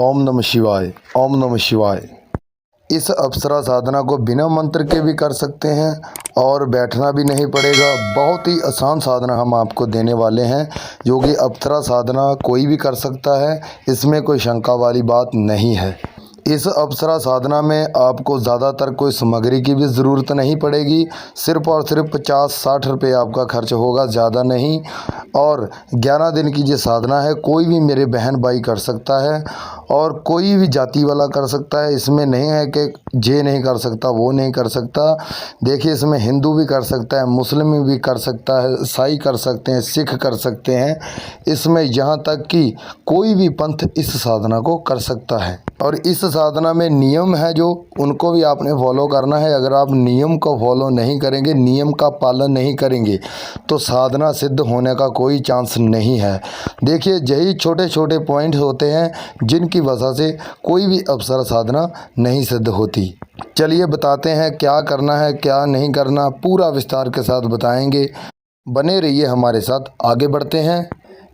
ओम नमः शिवाय। ओम नमः शिवाय। इस अप्सरा साधना को बिना मंत्र के भी कर सकते हैं और बैठना भी नहीं पड़ेगा। बहुत ही आसान साधना हम आपको देने वाले हैं, जो कि अप्सरा साधना कोई भी कर सकता है। इसमें कोई शंका वाली बात नहीं है। इस अप्सरा साधना में आपको ज़्यादातर कोई सामग्री की भी ज़रूरत नहीं पड़ेगी। सिर्फ़ और सिर्फ 50-60 रुपये आपका खर्च होगा, ज़्यादा नहीं। और 11 दिन की ये साधना है। कोई भी मेरे बहन भाई कर सकता है और कोई भी जाति वाला कर सकता है। इसमें नहीं है कि ये नहीं कर सकता, वो नहीं कर सकता। देखिए, इसमें हिंदू भी कर सकता है, मुस्लिम भी कर सकता है, ईसाई कर सकते हैं, सिख कर सकते हैं। इसमें यहाँ तक कि कोई भी पंथ इस साधना को कर सकता है। और इस साधना में नियम है जो उनको भी आपने फॉलो करना है। अगर आप नियम को फॉलो नहीं करेंगे, नियम का पालन नहीं करेंगे, तो साधना सिद्ध होने का कोई चांस नहीं है। देखिए, यही छोटे छोटे पॉइंट होते हैं जिनकी वजह से कोई भी अप्सरा साधना नहीं सिद्ध होती। चलिए बताते हैं क्या करना है, क्या नहीं करना, पूरा विस्तार के साथ बताएंगे। बने रहिए हमारे साथ, आगे बढ़ते हैं।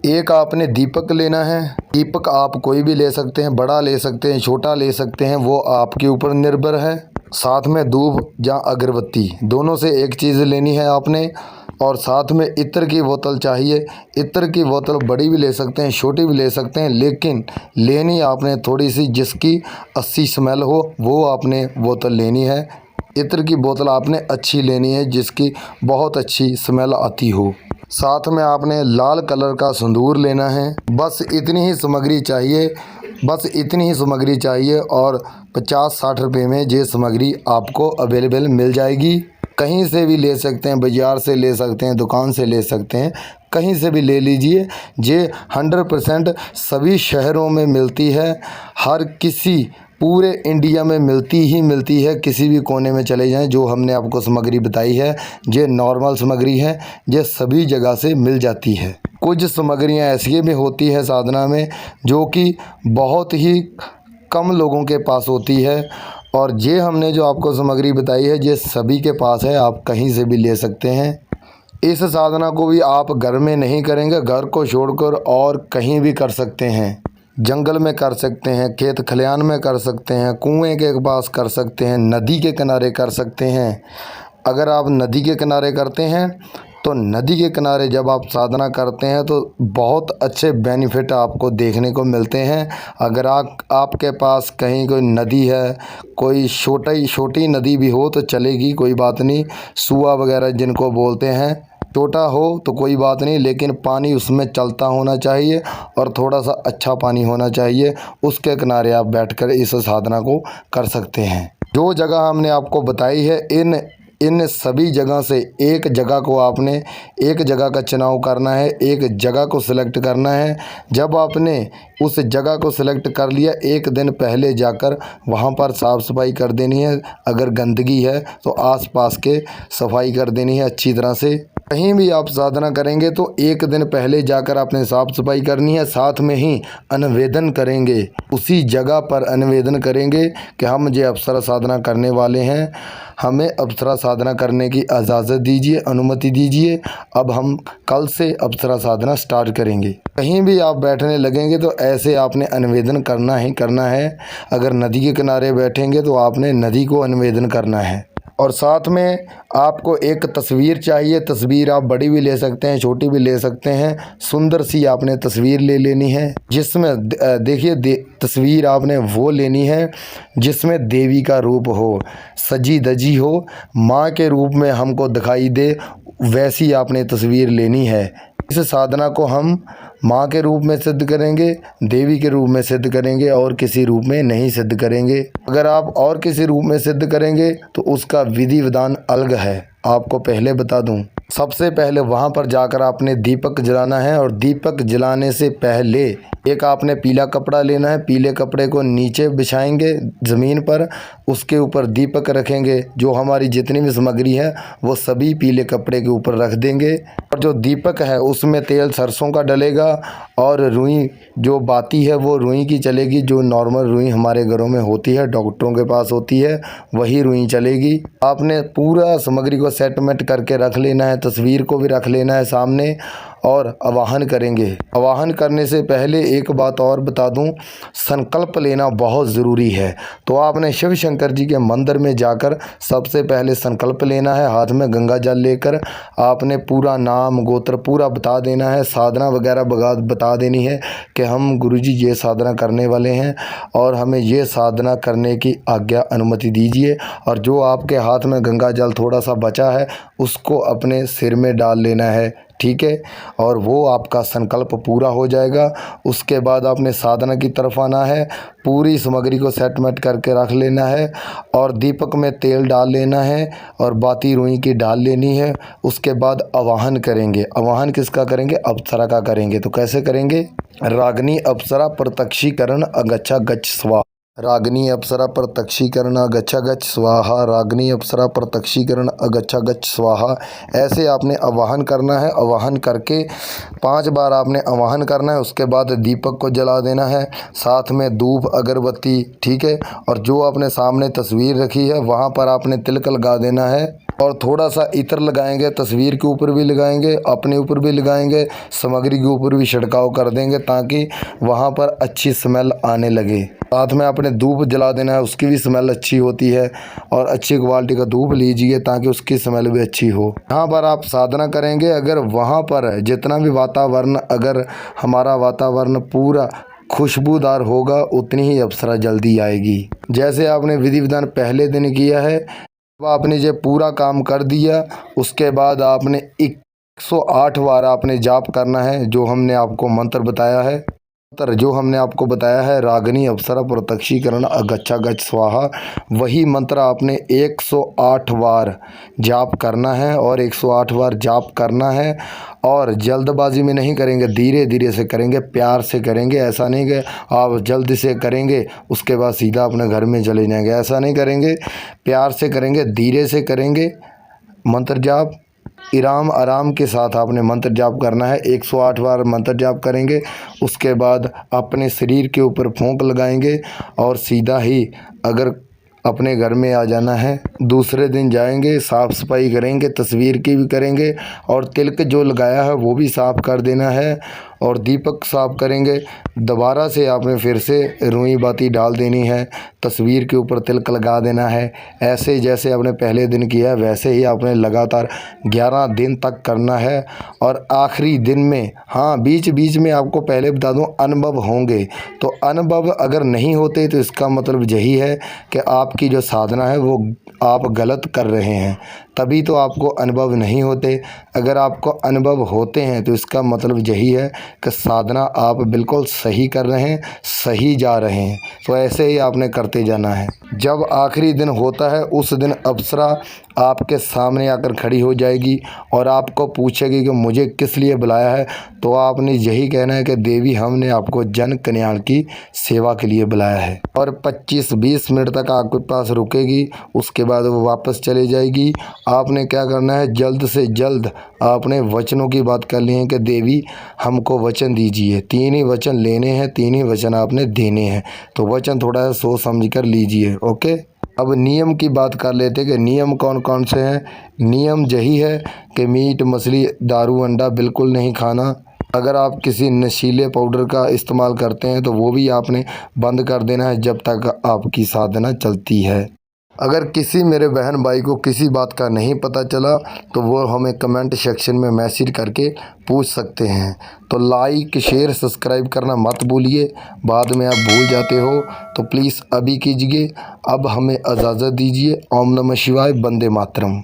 एक आपने दीपक लेना है। दीपक आप कोई भी ले सकते हैं, बड़ा ले सकते हैं, छोटा ले सकते हैं, वो आपके ऊपर निर्भर है। साथ में धूप या अगरबत्ती, दोनों से एक चीज़ लेनी है आपने। और साथ में इत्र की बोतल चाहिए। इत्र की बोतल बड़ी भी ले सकते हैं, छोटी भी ले सकते हैं, लेकिन लेनी आपने थोड़ी सी जिसकी अच्छी स्मेल हो, वो आपने बोतल लेनी है। इत्र की बोतल आपने अच्छी लेनी है जिसकी बहुत अच्छी स्मेल आती हो। साथ में आपने लाल कलर का सिंदूर लेना है। बस इतनी ही सामग्री चाहिए, बस इतनी ही सामग्री चाहिए। और 50-60 रुपये में ये सामग्री आपको अवेलेबल मिल जाएगी। कहीं से भी ले सकते हैं, बाज़ार से ले सकते हैं, दुकान से ले सकते हैं, कहीं से भी ले लीजिए। ये 100% सभी शहरों में मिलती है। हर किसी पूरे इंडिया में मिलती है। किसी भी कोने में चले जाएं, जो हमने आपको सामग्री बताई है ये नॉर्मल सामग्री है, ये सभी जगह से मिल जाती है। कुछ सामग्रियां ऐसी भी होती है साधना में जो कि बहुत ही कम लोगों के पास होती है। और ये हमने जो आपको सामग्री बताई है ये सभी के पास है, आप कहीं से भी ले सकते हैं। इस साधना को भी आप घर में नहीं करेंगे, घर को छोड़कर और कहीं भी कर सकते हैं। जंगल में कर सकते हैं, खेत खलिहान में कर सकते हैं, कुएं के पास कर सकते हैं, नदी के किनारे कर सकते हैं। अगर आप नदी के किनारे करते हैं तो नदी के किनारे जब आप साधना करते हैं तो बहुत अच्छे बेनिफिट आपको देखने को मिलते हैं। अगर आपके पास कहीं कोई नदी है, कोई छोटी नदी भी हो तो चलेगी, कोई बात नहीं। सुआ वगैरह जिनको बोलते हैं, छोटा हो तो कोई बात नहीं, लेकिन पानी उसमें चलता होना चाहिए और थोड़ा सा अच्छा पानी होना चाहिए। उसके किनारे आप बैठकर इस साधना को कर सकते हैं। जो जगह हमने आपको बताई है, इन सभी जगह से एक जगह को आपने एक जगह का चुनाव करना है, एक जगह को सिलेक्ट करना है। जब आपने उस जगह को सिलेक्ट कर लिया, एक दिन पहले जाकर वहाँ पर साफ़ सफाई कर देनी है। अगर गंदगी है तो आसपास के सफाई कर देनी है अच्छी तरह से। कहीं भी आप साधना करेंगे तो एक दिन पहले जाकर आपने साफ़ सफाई करनी है। साथ में ही अनुवेदन करेंगे, उसी जगह पर अनुवेदन करेंगे कि हम ये अप्सरा साधना करने वाले हैं, हमें अप्सरा साधना करने की इजाज़त दीजिए, अनुमति दीजिए। अब हम कल से अप्सरा साधना स्टार्ट करेंगे। कहीं भी आप बैठने लगेंगे तो ऐसे आपने अनुवेदन करना ही करना है। अगर नदी के किनारे बैठेंगे तो आपने नदी को अनुवेदन करना है। और साथ में आपको एक तस्वीर चाहिए। तस्वीर आप बड़ी भी ले सकते हैं, छोटी भी ले सकते हैं। सुंदर सी आपने तस्वीर ले लेनी है, जिसमें देखिए तस्वीर आपने वो लेनी है जिसमें देवी का रूप हो, सजी धजी हो, माँ के रूप में हमको दिखाई दे, वैसी आपने तस्वीर लेनी है। इस साधना को हम माँ के रूप में सिद्ध करेंगे, देवी के रूप में सिद्ध करेंगे और किसी रूप में नहीं सिद्ध करेंगे। अगर आप और किसी रूप में सिद्ध करेंगे तो उसका विधि विधान अलग है। आपको पहले बता दूं, सबसे पहले वहाँ पर जाकर आपने दीपक जलाना है। और दीपक जलाने से पहले एक आपने पीला कपड़ा लेना है। पीले कपड़े को नीचे बिछाएंगे ज़मीन पर, उसके ऊपर दीपक रखेंगे। जो हमारी जितनी भी सामग्री है वो सभी पीले कपड़े के ऊपर रख देंगे। और जो दीपक है उसमें तेल सरसों का डलेगा और रुई जो बाती है वो रुई की चलेगी। जो नॉर्मल रुई हमारे घरों में होती है, डॉक्टरों के पास होती है, वही रुई चलेगी। आपने पूरा सामग्री को सेटमेंट करके रख लेना है। तस्वीर को भी रख लेना है सामने। और आवाहन करेंगे। आवाहन करने से पहले एक बात और बता दूं, संकल्प लेना बहुत ज़रूरी है। तो आपने शिव शंकर जी के मंदिर में जाकर सबसे पहले संकल्प लेना है। हाथ में गंगा जल लेकर आपने पूरा नाम गोत्र पूरा बता देना है, साधना वगैरह बता देनी है कि हम गुरुजी ये साधना करने वाले हैं और हमें ये साधना करने की आज्ञा अनुमति दीजिए। और जो आपके हाथ में गंगा जल थोड़ा सा बचा है उसको अपने सिर में डाल लेना है, ठीक है। और वो आपका संकल्प पूरा हो जाएगा। उसके बाद आपने साधना की तरफ आना है, पूरी सामग्री को सेटमेट करके रख लेना है और दीपक में तेल डाल लेना है और बाती रुई की डाल लेनी है। उसके बाद आवाहन करेंगे। आवाहन किसका करेंगे? अप्सरा का करेंगे। तो कैसे करेंगे? रागिनी अप्सरा प्रत्यक्षीकरण अगच्छा गच्छ स्वाहा। रागिनी अप्सरा प्रत्यक्षीकरण अगच्छा गच्छ स्वाहा। रागिनी अप्सरा प्रत्यक्षीकरण अगच्छा गच्छ स्वाहा। ऐसे आपने आवाहन करना है। आवाहन करके 5 बार आपने आवाहन करना है। उसके बाद दीपक को जला देना है, साथ में धूप अगरबत्ती, ठीक है। और जो आपने सामने तस्वीर रखी है वहाँ पर आपने तिलक लगा देना है और थोड़ा सा इत्र लगाएंगे। तस्वीर के ऊपर भी लगाएंगे, अपने ऊपर भी लगाएंगे, सामग्री के ऊपर भी छिड़काव कर देंगे ताकि वहाँ पर अच्छी स्मेल आने लगे। साथ में आपने धूप जला देना है, उसकी भी स्मेल अच्छी होती है। और अच्छी क्वालिटी का धूप लीजिए ताकि उसकी स्मेल भी अच्छी हो। यहाँ पर आप साधना करेंगे, अगर वहाँ पर जितना भी वातावरण, अगर हमारा वातावरण पूरा खुशबूदार होगा उतनी ही अप्सरा जल्दी आएगी। जैसे आपने विधि विधान पहले दिन किया है, आपने जब पूरा काम कर दिया उसके बाद आपने 108 बार आपने जाप करना है। जो हमने आपको मंत्र बताया है, रागिनी अप्सरा प्रत्यक्षीकरण अगच्छा गच्छ स्वाहा, वही मंत्र आपने 108 बार जाप करना है। और 108 बार जाप करना है और जल्दबाजी में नहीं करेंगे, धीरे धीरे से करेंगे, प्यार से करेंगे। ऐसा नहीं कि आप जल्दी से करेंगे उसके बाद सीधा अपने घर में चले जाएंगे, ऐसा नहीं करेंगे। प्यार से करेंगे, धीरे से करेंगे। मंत्र जाप आराम के साथ आपने मंत्र जाप करना है। 108 बार मंत्र जाप करेंगे। उसके बाद अपने शरीर के ऊपर फूंक लगाएंगे और सीधा ही अगर अपने घर में आ जाना है। दूसरे दिन जाएंगे, साफ़ सफाई करेंगे, तस्वीर की भी करेंगे और तिलक जो लगाया है वो भी साफ़ कर देना है और दीपक साफ़ करेंगे। दोबारा से आपने फिर से रुई बाती डाल देनी है, तस्वीर के ऊपर तिलक लगा देना है। ऐसे जैसे आपने पहले दिन किया वैसे ही आपने लगातार 11 दिन तक करना है। और आखिरी दिन में, हाँ, बीच बीच में आपको पहले बता दूं अनुभव होंगे। तो अनुभव अगर नहीं होते तो इसका मतलब यही है कि आपकी जो साधना है वो आप गलत कर रहे हैं, तभी तो आपको अनुभव नहीं होते। अगर आपको अनुभव होते हैं तो इसका मतलब यही है कि साधना आप बिल्कुल सही कर रहे हैं, सही जा रहे हैं। तो ऐसे ही आपने करते जाना है। जब आखिरी दिन होता है उस दिन अप्सरा आपके सामने आकर खड़ी हो जाएगी और आपको पूछेगी कि मुझे किस लिए बुलाया है। तो आपने यही कहना है कि देवी, हमने आपको जन कल्याण की सेवा के लिए बुलाया है। और 25-20 मिनट तक आपके पास रुकेगी, उसके बाद वो वापस चले जाएगी। आपने क्या करना है, जल्द से जल्द आपने वचनों की बात कर ली है कि देवी हमको वचन दीजिए। 3 ही वचन लेने हैं, 3 ही वचन आपने देने हैं। तो वचन थोड़ा सा सोच समझ कर लीजिए, ओके। अब नियम की बात कर लेते कि नियम कौन कौन से हैं। नियम यही है कि मीट मछली दारू अंडा बिल्कुल नहीं खाना। अगर आप किसी नशीले पाउडर का इस्तेमाल करते हैं तो वो भी आपने बंद कर देना है जब तक आपकी साधना चलती है। अगर किसी मेरे बहन भाई को किसी बात का नहीं पता चला तो वो हमें कमेंट सेक्शन में मैसेज करके पूछ सकते हैं। तो लाइक शेयर सब्सक्राइब करना मत भूलिए, बाद में आप भूल जाते हो तो प्लीज़ अभी कीजिए। अब हमें इजाज़त दीजिए। ओम नमः शिवाय, वंदे मातरम।